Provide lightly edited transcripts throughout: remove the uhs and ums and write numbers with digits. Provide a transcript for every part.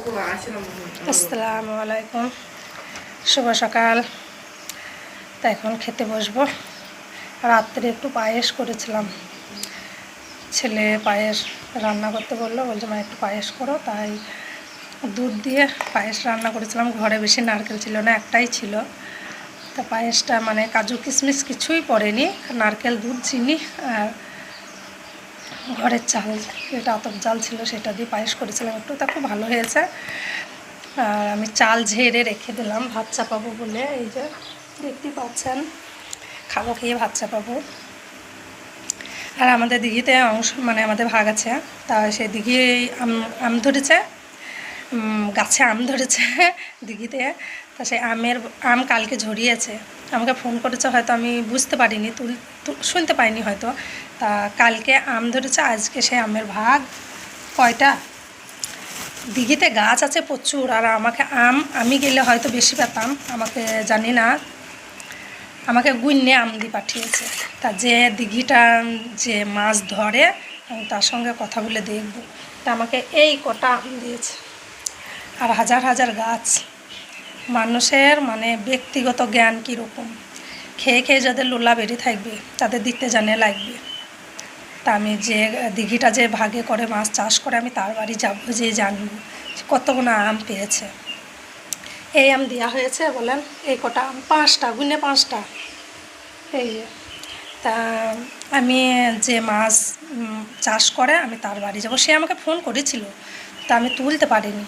আসসালামু আলাইকুম, শুভ সকাল। তা এখন খেতে বসবো। রাত্রে একটু পায়েস করেছিলাম, ছেলে পায়েস রান্না করতে বললো, বলছে মা একটু পায়েস করো, তাই দুধ দিয়ে পায়েস রান্না করেছিলাম। ঘরে বেশি নারকেল ছিল না, একটাই ছিল। তা পায়েসটা মানে কাজু কিশমিশ কিছুই পড়েনি, নারকেল, দুধ, চিনি আর ঘরের চাল, যেটা আতপ চাল ছিল সেটা দিয়ে পায়েস করেছিলাম একটু। তা খুব ভালো হয়েছে। আর আমি চাল ঝেড়ে রেখে দিলাম ভাত চাপাবো বলে। এই যে দেখতে পাচ্ছেন, খাবো খেয়ে ভাত চাপাবো। আর আমাদের দিঘিতে অংশ মানে আমাদের ভাগ আছে, তা সেই দিঘি আম ধরেছে, গাছে আম ধরেছে দিঘিতে। তা সেই আম কালকে ঝরিয়েছে, আমাকে ফোন করেছে, হয়তো আমি বুঝতে পারিনি, শুনতে পাইনি হয়তো। তা কালকে আম ধরেছে, আজকে সে আমের ভাগ। কয়টা দিঘিতে গাছ আছে প্রচুর, আর আমাকে আমি গেলে হয়তো বেশি পেতাম, আমাকে জানি না, আমাকে গুইন্নে আম দিয়ে পাঠিয়েছে। তা যে দিঘিটা যে মাছ ধরে, আমি তার সঙ্গে কথা বলে দেখব। তা আমাকে এই কটা আম দিয়েছে, আর হাজার হাজার গাছ। মানুষের মানে ব্যক্তিগত জ্ঞান কীরকম, খেয়ে খেয়ে যাদের লোলা বেরিয়ে থাকবে তাদের দিতে জানে লাগবে। তা আমি যে দিঘিটা যে ভাগে করে মাছ চাষ করে, আমি তার বাড়ি যাবো, যে জানবো কতগুলো আম পেয়েছে। এই আম দেওয়া হয়েছে বলেন, এই কটা আম, 5টা, গুনে 5টা। এই তা আমি যে মাছ চাষ করে, আমি তার বাড়ি যাব। সে আমাকে ফোন করেছিল, তা আমি তুলতে পারিনি।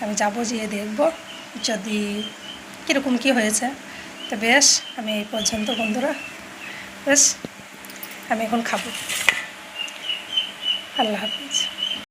আমি যাব, যেয়ে দেখব যদি কীরকম কী হয়েছে। তো বেশ, আমি এই পর্যন্ত বন্ধুরা, বেশ আমি এখন খাবো। আল্লাহ হাফিজ।